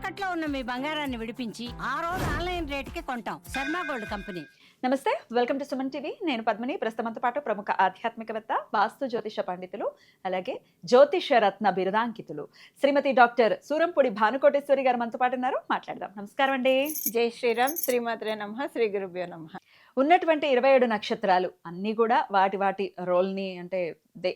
తాకట్లో ఉన్న మీ బంగారాన్ని విడిపించి ఆ రోజు ఆన్లైన్ రేటుకి కొంటాం. Sharma gold company. నమస్తే, వెల్కమ్ టు సుమన్ టీవీ. నేను పద్మిని. ప్రస్తుతంతో పాటు ప్రముఖ ఆధ్యాత్మికవేత్త, వాస్తు జ్యోతిష పండితులు, అలాగే జ్యోతిష రత్న బిరుదాంకితులు శ్రీమతి డాక్టర్ సూరంపూడి భానుకోటేశ్వరి గారు మనతో పాటు ఉన్నారు. మాట్లాడదాం. నమస్కారం అండి. జై శ్రీరామ్. శ్రీమాత్రే నమః. శ్రీ గురుభ్యో నమః. ఉన్నటువంటి 27 నక్షత్రాలు అన్నీ కూడా వాటి వాటి రోల్ని అంటే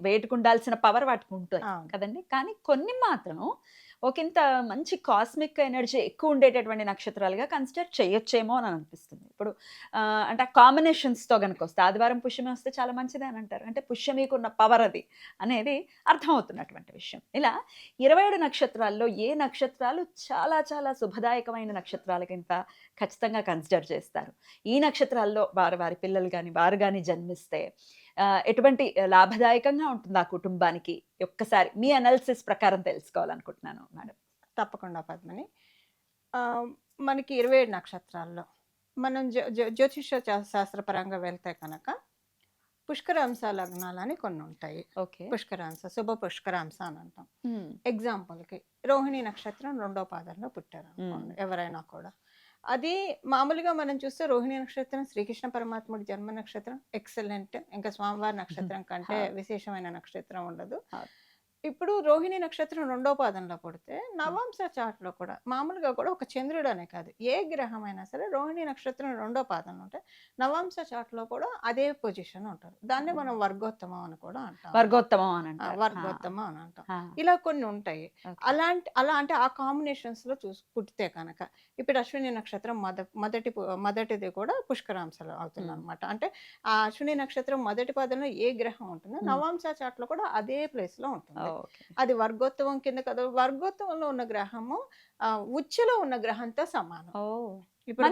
వేటుకు ఉండాల్సిన పవర్ వాటికి ఉంటుంది కదండి. కానీ కొన్ని మాత్రం ఒకంత మంచి కాస్మిక్ ఎనర్జీ ఎక్కువ ఉండేటటువంటి నక్షత్రాలుగా కన్సిడర్ చేయొచ్చేమో అని అనిపిస్తుంది. ఇప్పుడు అంటే ఆ కాంబినేషన్స్తో కనుక వస్తే ఆదివారం పుష్యమి వస్తే చాలా మంచిదే అని అంటారు. అంటే పుష్యమికి ఉన్న పవర్ అది అనేది అర్థమవుతున్నటువంటి విషయం. ఇలా 27 నక్షత్రాల్లో ఏ నక్షత్రాలు చాలా చాలా శుభదాయకమైన నక్షత్రాల కింద ఖచ్చితంగా కన్సిడర్ చేస్తారు. ఈ నక్షత్రాల్లో వారి పిల్లలు కానీ వారు కానీ జన్మిస్తే ఎటువంటి లాభదాయకంగా ఉంటుంది ఆ కుటుంబానికి? ఒక్కసారి మీ అనాలిసిస్ ప్రకారం తెలుసుకోవాలనుకుంటున్నాను మేడం. తప్పకుండా పద్మని. మనకి 27 నక్షత్రాల్లో మనం జ్యోతిష శాస్త్రపరంగా వెళ్తే కనుక పుష్కరాంశ లగ్నాలని కొన్ని ఉంటాయి. ఓకే. పుష్కరాంశ, శుభ పుష్కరాంశ అని అంటాం. ఎగ్జాంపుల్కి రోహిణి నక్షత్రం 2వ పాదంలో పుట్టారు అనుకోండి ఎవరైనా కూడా. అది మామూలుగా మనం చూస్తే రోహిణి నక్షత్రం శ్రీకృష్ణ పరమాత్ముడి జన్మ నక్షత్రం, ఎక్సలెంట్. ఇంకా స్వామివారి నక్షత్రం కంటే విశేషమైన నక్షత్రం ఉండదు. ఇప్పుడు రోహిణి నక్షత్రం 2వ పాదంలో పుడితే నవాంశ చాట్లో కూడా మామూలుగా కూడా ఒక చంద్రుడు అనే కాదు, ఏ గ్రహం అయినా సరే రోహిణి నక్షత్రం 2వ పాదంలో ఉంటే నవాంశ చాట్లో కూడా అదే పొజిషన్ ఉంటారు. దాన్ని మనం వర్గోత్తమం అని కూడా అంటాం. వర్గోత్తమం అని అంటాం. ఇలా కొన్ని ఉంటాయి. అలా అంటే ఆ కాంబినేషన్స్ లో పుట్టితే కనుక ఇప్పుడు అశ్విని నక్షత్రం మొదటిది కూడా పుష్కరాంశలు అవుతుంది అనమాట. అంటే ఆ అశ్విని నక్షత్రం మొదటి పాదంలో ఏ గ్రహం ఉంటుందో నవాంశ చాట్లో కూడా అదే ప్లేస్ లో ఉంటుంది. అది వర్గోత్తమం కింద కదా. వర్గోత్తమంలో ఉన్న గ్రహము ఉచ్చలో ఉన్న గ్రహంతో సమానం. ఇప్పుడు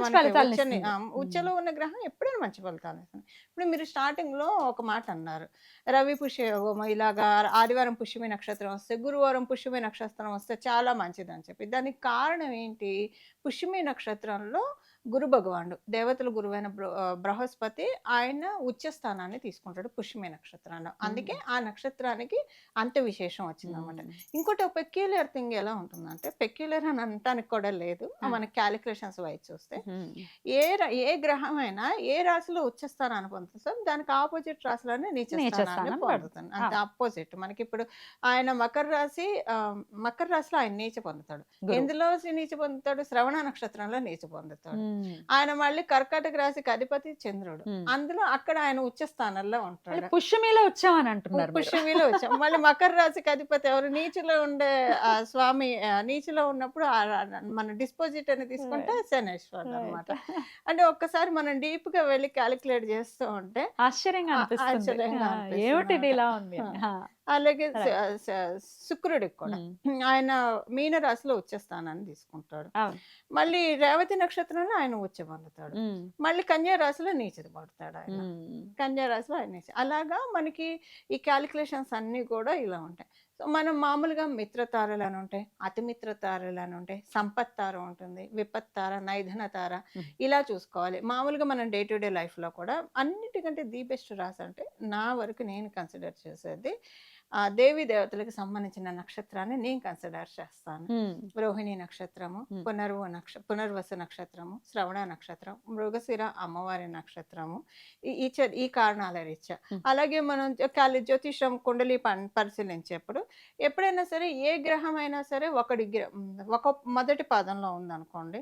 ఉచ్చలో ఉన్న గ్రహం ఎప్పుడైనా మంచి ఫలితాలు ఇస్తుంది. ఇప్పుడు మీరు స్టార్టింగ్ లో ఒక మాట అన్నారు, రవి పుష్య యోగం ఇలాగా ఆదివారం పుష్యమి నక్షత్రం వస్తే గురువారం పుష్యమి నక్షత్రం వస్తే చాలా మంచిది అని చెప్పి. దానికి కారణం ఏంటి? పుష్యమి నక్షత్రంలో గురు భగవానుడు, దేవతల గురువైన బృహస్పతి ఆయన ఉచ్చ స్థానాన్ని తీసుకుంటాడు పుష్యమి నక్షత్రాన్ని. అందుకే ఆ నక్షత్రానికి అంత విశేషం వచ్చింది అనమాట. ఇంకోటి పెక్యులర్ థింగ్ ఎలా ఉంటుందంటే, పెక్యులర్ అని అనటానికి కూడా లేదు, మన క్యాలిక్యులేషన్స్ వైజ్ చూస్తే ఏ గ్రహం అయినా ఏ రాశిలో ఉచ్చ స్థానాన్ని పొందుతుంది దానికి ఆపోజిట్ రాశిలోనే నీచ స్థానాన్ని పొందుతుంది. అంతే ఆపోజిట్. మనకి ఇప్పుడు ఆయన మకర రాశిలో ఆయన నీచ పొందుతాడు. ఎందులో నీచ పొందుతాడు? శ్రవణ నక్షత్రంలో నీచ పొందుతాడు. ఆయన మళ్ళీ కర్కాటక రాశికి అధిపతి చంద్రుడు, అందులో అక్కడ ఆయన ఉచ్చ స్థానంలో ఉంటాడు. పుష్యమిలో వచ్చామని అంటున్నారు. పుష్యమిలో వచ్చాం. మళ్ళీ మకర రాశికి అధిపతి ఎవరు? నీచులో ఉండే స్వామి. నీచులో ఉన్నప్పుడు మన డిస్పోజిట్ అని తీసుకుంటే శనేశ్వరుడు అనమాట. అంటే ఒక్కసారి మనం డీప్ గా వెళ్ళి క్యాలిక్యులేట్ చేస్తూ ఉంటే ఆశ్చర్యంగా ఏమిటి ఇలా ఉంది. అలాగే శుక్రుడికి కూడా ఆయన మీన రాశిలో ఉచ్చ స్థానాన్ని తీసుకుంటాడు. మళ్ళీ రేవతి నక్షత్రంలో ఆయన ఉచ్చ పొందుతాడు. మళ్ళీ కన్యా రాశిలో నీచత పడతాడు ఆయన. కన్యా రాశిలో ఆయన నీచ. అలాగా మనకి ఈ క్యాలిక్యులేషన్స్ అన్ని కూడా ఇలా ఉంటాయి. సో మనం మామూలుగా మిత్రతారలు అని ఉంటాయి, అతిమిత్ర తారలు అని ఉంటాయి, సంపత్ తార ఉంటుంది, విపత్ తార, నైధన తార, ఇలా చూసుకోవాలి. మామూలుగా మనం డే టు డే లైఫ్ లో కూడా అన్నిటికంటే ది బెస్ట్ రాశి అంటే నా వరకు నేను కన్సిడర్ చేసేది దేవీ దేవతలకు సంబంధించిన నక్షత్రాన్ని నేను కన్సిడర్ చేస్తాను. రోహిణి నక్షత్రము, పునర్వసు నక్షత్రము, శ్రవణ నక్షత్రం, మృగశిర అమ్మవారి నక్షత్రము, ఈ కారణాల రీత్యా. అలాగే మనం జ్యోతిషం కుండలి పరిశీలించేప్పుడు ఎప్పుడైనా సరే ఏ గ్రహం అయినా సరే ఒక మొదటి పాదంలో ఉందనుకోండి,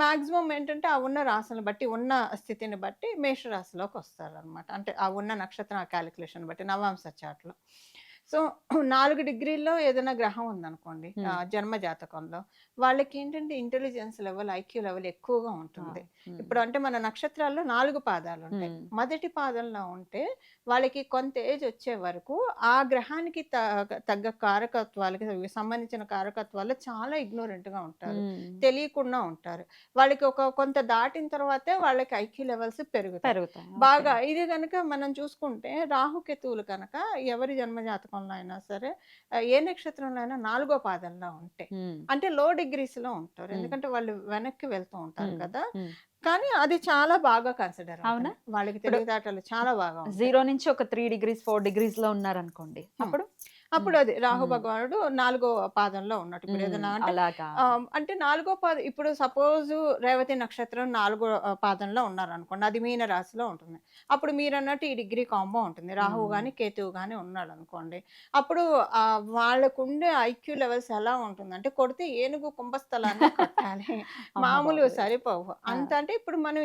మాక్సిమం ఏంటంటే ఆ ఉన్న రాశులను బట్టి, ఉన్న స్థితిని బట్టి మేషరాశిలోకి వస్తారు అనమాట. అంటే ఆ ఉన్న నక్షత్రం ఆ క్యాలిక్యులేషన్ బట్టి నవాంశ చాట్లో. సో 4 డిగ్రీల్లో ఏదైనా గ్రహం ఉందనుకోండి జన్మ జాతకంలో, వాళ్ళకి ఏంటంటే ఇంటెలిజెన్స్ లెవెల్, ఐక్యూ లెవెల్ ఎక్కువగా ఉంటుంది. ఇప్పుడు అంటే మన నక్షత్రాల్లో 4 పాదాలు ఉంటాయి. మొదటి పాదంలో ఉంటే వాళ్ళకి కొంత ఏజ్ వచ్చే వరకు ఆ గ్రహానికి తగ్గ కారకత్వాలకి సంబంధించిన కారకత్వాలు చాలా ఇగ్నోరెంట్ గా ఉంటారు, తెలియకుండా ఉంటారు. వాళ్ళకి కొంత దాటిన తర్వాతే వాళ్ళకి ఐక్యూ లెవెల్స్ పెరుగుతాయి బాగా. ఇది కనుక మనం చూసుకుంటే రాహుకేతువులు కనుక ఎవరి జన్మ జాతకంలో అయినా సరే ఏ నక్షత్రంలో అయినా 4వ పాదంలో ఉంటే అంటే లో డిగ్రీస్ లో ఉంటారు, ఎందుకంటే వాళ్ళు వెనక్కి వెళ్తూ ఉంటారు కదా. కానీ అది చాలా బాగా కన్సిడర్ అవునా, వాళ్ళకి తెలివితేటలు చాలా బాగా. 0 నుంచి ఒక 3 degrees 4 degrees లో ఉన్నారనుకోండి, అప్పుడు అప్పుడు అది రాహు మ్మ్. భగవానుడు 4వ పాదంలో ఉన్నట్టు. ఇప్పుడు ఏదైనా అంటే అలాగా. అంటే 4వ పాదం, ఇప్పుడు సపోజ్ రేవతి నక్షత్రం 4వ పాదంలో ఉన్నారనుకోండి, అది మీన రాశిలో ఉంటుంది. అప్పుడు మీరన్నట్టు ఈ డిగ్రీ కాంబో ఉంటుంది. రాహువు మ్మ్. గాని, కేతువు గాని ఉన్నాడనుకోండి. అప్పుడు వాళ్ళకుండే ఐక్యూ లెవెల్స్ ఎలా ఉంటుందంటే, కొడితే ఏనుగు కుంభస్థలాన్ని కొట్టాలి. అమ్మ మామూలు బాబోయ్. సరిపోవు. ఆ. అంత అంటే ఇప్పుడు మనం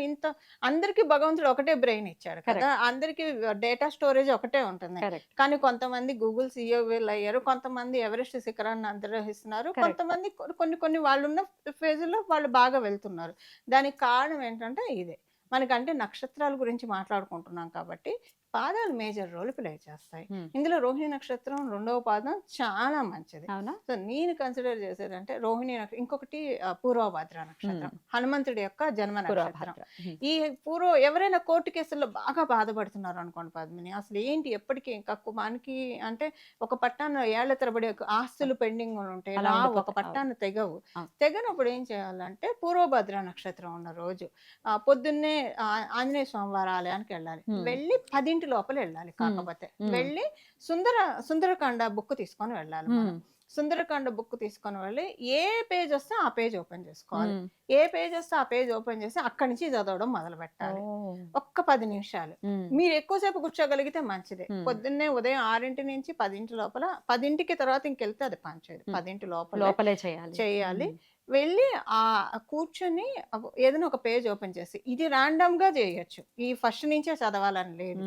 అందరికీ భగవంతుడు ఒకటే బ్రెయిన్ ఇచ్చాడు కదా! అందరికీ డేటా స్టోరేజ్ ఒకటే ఉంటుంది. కరెక్ట్. కానీ కొంతమంది గూగుల్ సీఈఓలు అయ్యారు. కొంతమంది ఎవరెస్ట్ శిఖరాన్ని అధిరోహిస్తున్నారు. కరెక్ట్. కొంతమంది కొన్ని వాళ్ళున్న ఫేజుల్లో వాళ్ళు బాగా వెళ్తున్నారు. దానికి కారణం ఏంటంటే ఇదే. మనకంటే నక్షత్రాల గురించి మాట్లాడుకుంటున్నాం కాబట్టి పాదాలు మేజర్ రోల్ ప్లే చేస్తాయి. ఇందులో రోహిణి నక్షత్రం 2వ పాదం చాలా మంచిది. అవునా? సో నేను కన్సిడర్ చేసేదంటే రోహిణి ఇంకొకటి పూర్వభద్ర నక్షత్రం, హనుమంతుడి యొక్క జన్మ నక్షత్రం. ఈ ఎవరైనా కోర్టు కేసుల్లో బాగా బాధపడుతున్నారు అనుకోండి పద్మిని, అసలు ఏంటి ఎప్పటికీ ఇంకా మనకి అంటే ఒక పట్టాన ఏళ్ల తరబడి ఆస్తులు పెండింగ్ ఉంటాయి, అలా ఉండిపోతాయి. ఒక పట్టాన తెగవు. అవును. తెగనప్పుడు ఏం చేయాలంటే పూర్వభద్ర నక్షత్రం ఉన్న రోజు పొద్దున్నే ఆంజనేయ స్వామి వారి ఆలయానికి వెళ్ళాలి. వెళ్ళి 10 లోపల వెళ్ళాలి. కాకపోతే వెళ్ళి సుందరకాండ బుక్ తీసుకొని వెళ్ళాలి. సుందరకాండ బుక్ తీసుకొని వెళ్ళి ఏ పేజ్ వస్తే ఆ పేజ్ ఓపెన్ చేసుకోవాలి. ఏ పేజ్ వస్తే ఆ పేజ్ ఓపెన్ చేసి అక్కడి నుంచి చదవడం మొదలు పెట్టాలి. ఒక్క 10 నిమిషాలు. మీరు ఎక్కువసేపు కూర్చోగలిగితే మంచిదే. పొద్దున్నే ఉదయం 6 నుంచి 10 లోపల, 10కి తర్వాత ఇంకెళ్తే అది పనిచేయదు. 10 లోపలే చేయాలి. వెళ్ళి కూర్చొని ఏదైనా ఒక పేజ్ ఓపెన్ చేసి, ఇది ర్యాండమ్ గా చేయొచ్చు, ఈ ఫస్ట్ నుంచే చదవాలని లేదు.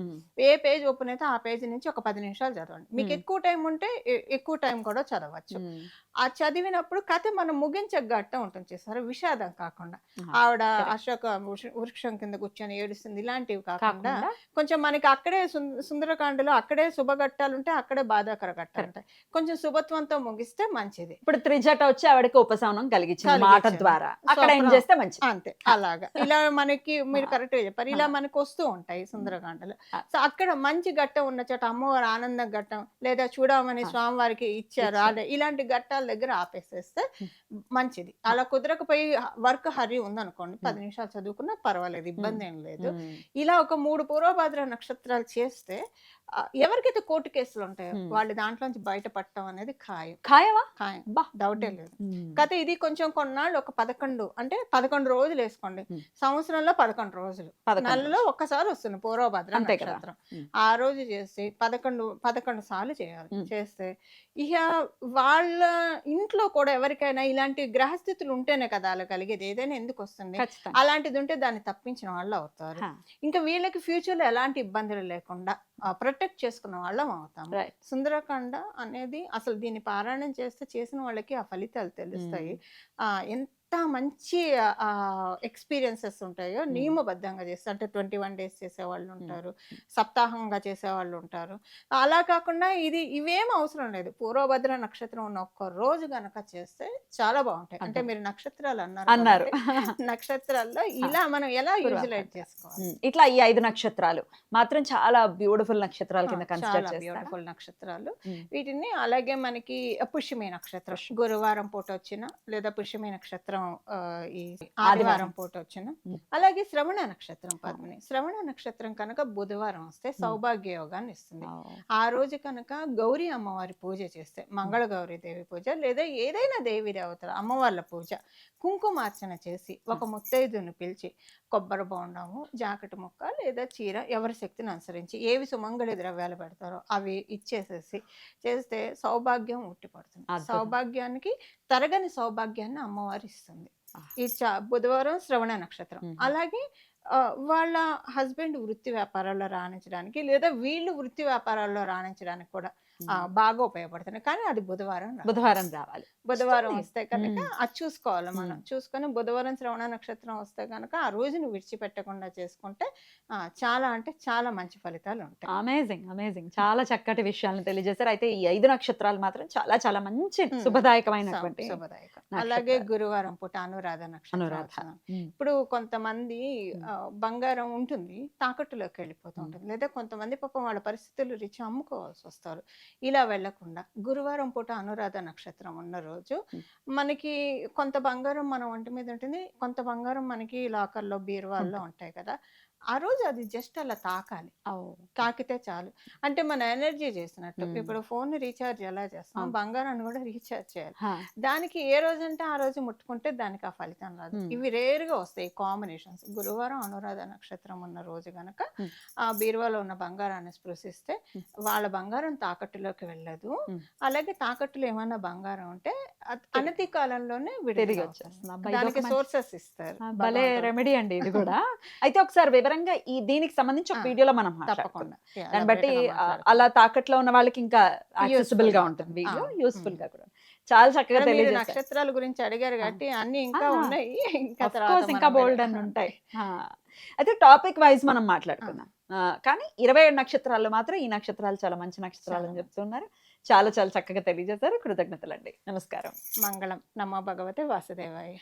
ఏ పేజ్ ఓపెన్ అయితే ఆ పేజ్ నుంచి ఒక 10 నిమిషాలు చదవండి. మీకు ఎక్కువ టైం ఉంటే ఎక్కువ టైం కూడా చదవచ్చు. ఆ చదివినప్పుడు కథ మనం ముగించగట్ట ఉంటుంది చేస్తారు, విషాదం కాకుండా. ఆవిడ అశోక వృక్షం కింద కూర్చొని ఏడుస్తుంది ఇలాంటివి కాకుండా కొంచెం మనకి అక్కడే సుందరకాండలో అక్కడే శుభఘట్టాలు ఉంటాయి, అక్కడే బాధాకర ఘట్టాలు ఉంటాయి. కొంచెం శుభత్వంతో ముగిస్తే మంచిది. ఇప్పుడు త్రిజట వచ్చి ఆవిడకి ఉపశమనం కలిగించింది మాట ద్వారా. అక్కడ ఏం చేస్తే మంచిది. అంతే. అలాగా ఇలా మనకి మీరు కరెక్ట్ గా చెప్పారు. ఇలా మనకు వస్తూ ఉంటాయి సుందరకాండలు. సో అక్కడ మంచి ఘట్టం ఉన్న చోట అమ్మవారి ఆనంద ఘట్టం లేదా చూడమని స్వామివారికి ఇచ్చారు ఇలాంటి ఘట్టాల దగ్గర ఆపేసేస్తే మంచిది. అలా కుదరకపోయి వర్క్ హరి ఉందనుకోండి, 10 నిమిషాలు చదువుకున్నా పర్వాలేదు, ఇబ్బంది ఏం లేదు. ఇలా ఒక 3 పూర్వభద్ర నక్షత్రాలు చేస్తే ఎవరికైతే కోర్టు కేసులు ఉంటాయో వాళ్ళు దాంట్లోంచి బయటపడటం అనేది ఖాయం. డౌటే లేదు. కాకపోతే ఇది కొంచెం కొన్నాళ్ళు ఒక 11 రోజులు వేసుకోండి. సంవత్సరంలో 11 రోజులు, నెలలో ఒక్కసారి వస్తుంది పూర్వభద్ర నక్షత్రం. ఆ రోజు చేసి 11 సార్లు చేయాలి. చేస్తే ఇక వాళ్ళ ఇంట్లో కూడా ఎవరికైనా ఇలాంటి గ్రహస్థితులు ఉంటేనే కదా అలా కలిగేది. ఏదైనా ఎందుకు వస్తుంది, అలాంటిది ఉంటే దాన్ని తప్పించిన వాళ్ళు అవుతారు. ఇంకా వీళ్ళకి ఫ్యూచర్ లో ఎలాంటి ఇబ్బందులు లేకుండా ప్రొటెక్ట్ చేసుకున్న వాళ్ళం అవుతాం. సుందరకాండ అనేది అసలు దీన్ని పారాయణం చేసిన వాళ్ళకి ఆ ఫలితాలు తెలుస్తాయి. ఎంత మంచి ఎక్స్పీరియన్సెస్ ఉంటాయో. నియమబద్ధంగా చేస్తే అంటే 21 డేస్ చేసేవాళ్ళు ఉంటారు, సప్తాహంగా చేసేవాళ్ళు ఉంటారు. అలా కాకుండా ఇవేం అవసరం లేదు. పూర్వభద్ర నక్షత్రం ఉన్న ఒక్క రోజు గనక చేస్తే చాలా బాగుంటాయి. అంటే మీరు నక్షత్రాలు అన్నారు. నక్షత్రాల్లో ఇలా మనం ఎలా యూటిలైజ్ చేసుకోవాలి. ఇట్లా ఈ 5 నక్షత్రాలు మాత్రం చాలా బ్యూటిఫుల్ నక్షత్రాల కింద కన్సిడర్ చేస్తారు. బ్యూటిఫుల్ నక్షత్రాలు. వీటిని అలాగే మనకి పుష్యమి నక్షత్రం గురువారం పూట వచ్చిన లేదా పుష్యమి నక్షత్రం ఈ ఆదివారం పూట వచ్చిన, అలాగే శ్రవణ నక్షత్రం పద్మిని. శ్రవణ నక్షత్రం కనుక బుధవారం వస్తే సౌభాగ్య యోగాన్ని ఇస్తుంది. ఆ రోజు కనుక గౌరీ అమ్మవారి పూజ చేస్తే, మంగళ గౌరీ దేవి పూజ లేదా ఏదైనా దేవి దేవతల అమ్మవార్ల పూజ, కుంకుమార్చన చేసి ఒక ముత్తైదును పిలిచి కొబ్బరి బోండము, జాకెట్ ముక్క లేదా చీర ఎవరి శక్తిని అనుసరించి ఏవి సుమంగళి ద్రవ్యాలు పెడతారో అవి ఇచ్చేసేసి చేస్తే సౌభాగ్యం ఉట్టిపడుతుంది. సౌభాగ్యానికి తరగని సౌభాగ్యాన్ని అమ్మవారి ఇస్తుంది. ఈ బుధవారం శ్రవణ నక్షత్రం. అలాగే వాళ్ళ హస్బెండ్ వృత్తి వ్యాపారాల్లో రాణించడానికి లేదా వీళ్ళు వృత్తి వ్యాపారాల్లో రాణించడానికి కూడా బాగా ఉపయోగపడుతుంది. కానీ అది బుధవారం రావాలి. బుధవారం వస్తే కనుక అది చూసుకోవాలి. మనం చూసుకొని బుధవారం శ్రవణ నక్షత్రం వస్తే కనుక ఆ రోజును విడిచిపెట్టకుండా చేసుకుంటే చాలా అంటే చాలా మంచి ఫలితాలు ఉంటాయి. అమేజింగ్. చాలా చక్కటి విషయాలను తెలియజేశారు. అయితే ఈ 5 నక్షత్రాలు మాత్రం చాలా చాలా మంచి శుభదాయకమైనటువంటి. అలాగే గురువారం పూట అనురాధ నక్షత్రం. ఇప్పుడు కొంతమంది బంగారం ఉంటుంది తాకట్టులోకి వెళ్ళిపోతూ ఉంటుంది, లేదా కొంతమంది పాపం వాళ్ళ పరిస్థితులు రీచి అమ్ముకోవాల్సి వస్తారు. ఇలా వెళ్లకుండా గురువారం పూట అనురాధ నక్షత్రం ఉన్న రోజు మనకి కొంత బంగారం మన ఒంటి మీద ఉంటుంది, కొంత బంగారం మనకి లాకర్లో బీరువాల్లో ఉంటాయి కదా. ఆ రోజు అది జస్ట్ అలా తాకాలి, తాకితే చాలు. అంటే మన ఎనర్జీ చేసినట్టు. ఇప్పుడు ఫోన్ రీఛార్జ్ ఎలా చేస్తాం, బంగారాన్ని కూడా రీఛార్జ్ చేయాలి. దానికి ఏ రోజు అంటే ఆ రోజు ముట్టుకుంటే దానికి ఆ ఫలితం రాదు. ఇవి రేరుగా వస్తాయి కాంబినేషన్స్. గురువారం అనురాధ నక్షత్రం ఉన్న రోజు గనక ఆ బీరువాలో ఉన్న బంగారాన్ని స్పృశిస్తే వాళ్ళ బంగారం తాకట్టులోకి వెళ్ళదు. అలాగే తాకట్టులో ఏమన్నా బంగారం ఉంటే అనతి కాలంలోనే తిరిగి వచ్చేస్తుంది. దానికి సోర్సెస్ ఇస్తారు. భలే రెమెడీ అండి ఇది కూడా. అయితే ఒకసారి వివరంగా ఈ దీనికి సంబంధించి ఒక వీడియోలో మనం తప్పకుండా దాన్ని బట్టి అలా తాకట్లో ఉన్న వాళ్ళకి ఇంకా యాక్సెసిబుల్ గా ఉంటుంది వీడియో, యూస్ఫుల్ గా కూడా. చాలా చక్కగా తెలియజేశారు. నక్షత్రాల గురించి అడిగారు కాబట్టి అన్ని ఇంకా ఉన్నాయి, ఇంకా బోల్డ్ అని ఉంటాయి. అయితే టాపిక్ వైజ్ మనం మాట్లాడుకుందాం. కానీ 27 నక్షత్రాలు మాత్రం ఈ నక్షత్రాలు చాలా మంచి నక్షత్రాలు అని చెప్తున్నారు. చాలా చాలా చక్కగా తెలియజేశారు. కృతజ్ఞతలండి. నమస్కారం. మంగళం. నమో భగవతే వాసుదేవాయ.